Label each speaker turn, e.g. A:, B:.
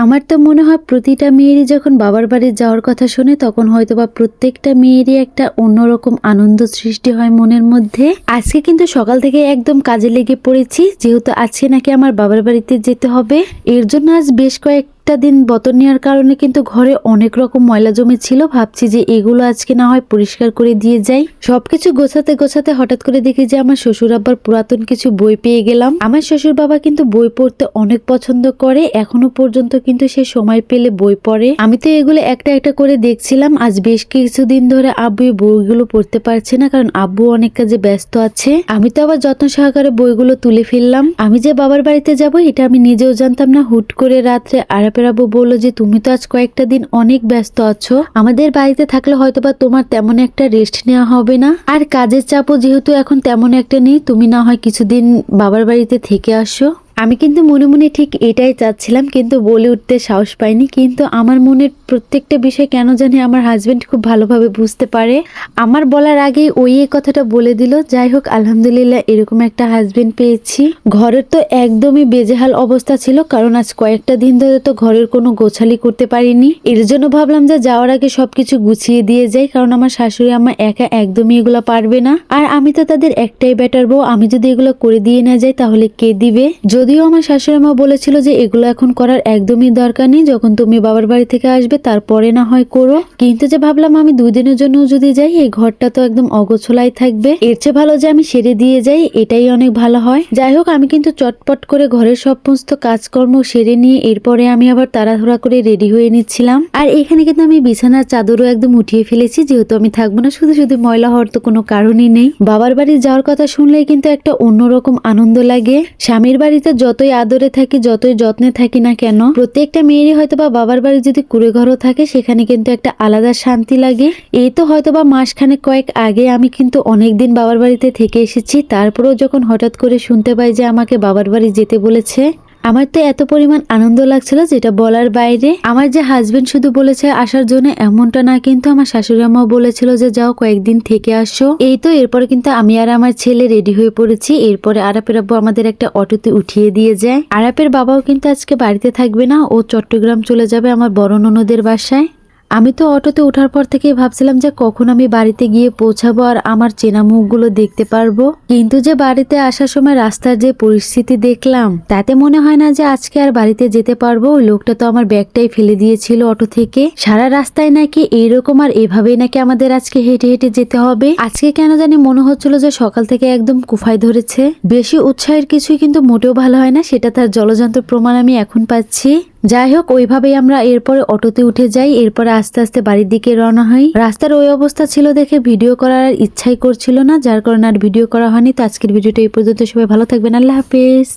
A: আমার তো মনে হয় প্রতিটা মেয়েরই যখন বাবার বাড়ি যাওয়ার কথা শুনে তখন হয়তোবা প্রত্যেকটা মেয়েরই একটা অন্যরকম আনন্দ সৃষ্টি হয় মনের মধ্যে। আজকে কিন্তু সকাল থেকে একদম কাজে লেগে পড়েছি, যেহেতু আজকে নাকি আমার বাবার বাড়িতে যেতে হবে। এর জন্য আজ বেশ কয়েকটা দিন বতর নেওয়ার কারণে কিন্তু ঘরে অনেক রকম ময়লা জমে ছিল। ভাবছি যে এগুলো আজকে না হয় পরিষ্কার করে দিয়ে যাই। সবকিছু গোছাতে গোছাতে হঠাৎ করে দেখি যে আমার শ্বশুর আব্বার পুরাতন কিছু বই পেয়ে গেলাম। আমার শ্বশুর বাবা কিন্তু বই পড়তে অনেক পছন্দ করে, এখনো পর্যন্ত কিন্তু সে সময় পেলে বই পড়ে। আমি তো এগুলো একটা একটা করে দেখছিলাম। আজ বেশ কিছুদিন ধরে আব্বু বইগুলো পড়তে পারছে না, কারণ আব্বু অনেক কাজে ব্যস্ত আছে। আমি তো আবার যত্ন সহকারে বইগুলো তুলে ফেললাম। আমি যে বাবার বাড়িতে যাব এটা আমি নিজেও জানতাম না। হুট করে রাত্রে আরাপের আব্বু বললো যে তুমি তো আজ কয়েকটা দিন অনেক ব্যস্ত আছো, আমাদের বাড়িতে থাকলে হয়তোবা তোমার তেমন একটা রেস্ট নেওয়া হবে না, আর কাজের চাপও যেহেতু এখন তেমন একটা নেই, তুমি না হয় কিছুদিন বাবার বাড়িতে থেকে আসো। আমি কিন্তু মনে মনে ঠিক এটাই চাচ্ছিলাম, কিন্তু বলে উঠতে সাহস পাইনি। কিন্তু আমার মনের প্রত্যেকটা বিষয় কেন জানি আমার হাজবেন্ড খুব ভালোভাবে বুঝতে পারে। আমার বলার আগেই ওই এই কথাটা বলে দিল। যাই হোক, আলহামদুলিল্লাহ এরকম একটা হাজবেন্ড পেয়েছি। ঘরের তো একদমই বেজেহাল অবস্থা ছিল, কারণ আজ কয়েকটা দিন ধরে তো ঘরের কোনো গোছালি করতে পারিনি। এর জন্য ভাবলাম যে যাওয়ার আগে সবকিছু গুছিয়ে দিয়ে যাই, কারণ আমার শাশুড়ি আমার একা একদমই এগুলো পারবে না। আর আমি তো তাদের একটাই বেটার বউ, আমি যদি এগুলো করে দিয়ে না যাই তাহলে কে দিবে। যদিও আমার শাশুড়ি মা বলেছিল যে এগুলো এখন করার একদমই দরকার নেই, যখন তুমি বাবার বাড়ি থেকে আসবে তারপরে না হয় করো। কিন্তু যে ভাবলাম আমি 2 দিনের জন্য যদি যাই, এই ঘরটা তো একদম অগোছলাই থাকবে, এর চেয়ে ভালো যে আমি সেরে দিয়ে যাই, এটাই অনেক ভালো হয়। যাই হোক, আমি কিন্তু চটপট করে ঘরের সমস্ত কাজকর্ম সেরে নিয়ে এরপরে আমি আবার তাড়াহুড়া করে রেডি হয়ে নিচ্ছিলাম। আর এখানে কিন্তু আমি বিছানার চাদরও একদম উঠিয়ে ফেলেছি, যেহেতু আমি থাকবো না। শুধু শুধু ময়লা হওয়ার তো কোনো কারণই নেই। বাবার বাড়ি যাওয়ার কথা শুনলেই কিন্তু একটা অন্যরকম আনন্দ লাগে। স্বামীর বাড়িতে যতই আদরে থাকি, যতই যত্নে থাকি না কেন, প্রত্যেকটা মেয়েরই হয়তোবা বাবার বাড়ি যদি কুড়ে ঘরও থাকে, সেখানে কিন্তু একটা আলাদা শান্তি লাগে। এই তো হয়তোবা মাসখানেক কয়েক আগে আমি কিন্তু অনেকদিন বাবার বাড়িতে থেকে এসেছি, তারপরেও যখন হঠাৎ করে শুনতে পাই যে আমাকে বাবার বাড়ি যেতে বলেছে, আমার তো এত পরিমাণ আনন্দ লাগছিল যেটা বলার বাইরে। আমার যে হাজবেন্ড শুধু বলেছে আসার জন্য এমনটা না, কিন্তু আমার শাশুড়ি আম্মাও বলেছিল যে যাও কয়েকদিন থেকে আসো। এই তো এরপরে কিন্তু আমি আর আমার ছেলে রেডি হয়ে পড়েছি। এরপরে আরাপের আব্বু আমাদের একটা অটোতে উঠিয়ে দিয়ে যায়। আরাপের বাবাও কিন্তু আজকে বাড়িতে থাকবে না, ও চট্টগ্রাম চলে যাবে আমার বড় ননদের বাসায়। আমি তো অটোতে ওঠার পর থেকে ভাবছিলাম যে কখন আমি বাড়িতে গিয়ে পৌঁছাবো আর আমার চেনা মুখগুলো দেখতে পারবো, কিন্তু যে বাড়িতে আসার সময় রাস্তার যে পরিস্থিতি দেখলাম, তাতে মনে হয় না যে আজকে আর বাড়িতে যেতে পারবো। ওই লোকটা তো আমার ব্যাগটাই ফেলে দিয়েছিল অটো থেকে। সারা রাস্তায় নাকি এইরকম আর এভাবেই নাকি আমাদের আজকে হেঁটে হেঁটে যেতে হবে। আজকে কেন জানি মনে হচ্ছিল যে সকাল থেকে একদম কুফায় ধরেছে। বেশি উৎসাহের কিছুই কিন্তু মোটেও ভালো হয় না, সেটা তার জলযন্ত্র প্রমাণ আমি এখন পাচ্ছি। যাই হোক, ওইভাবেই আমরা এরপরে অটোতে উঠে যাই। এরপরে আস্তে আস্তে বাড়ির দিকে রওনা হই। রাস্তার ওই অবস্থা ছিল দেখে ভিডিও করার ইচ্ছাই করছিল না, যার কারণে আর ভিডিও করা হয়নি। তো আজকের ভিডিওটা এই পর্যন্ত। সবাই ভালো থাকবেন, আল্লাহ হাফেজ।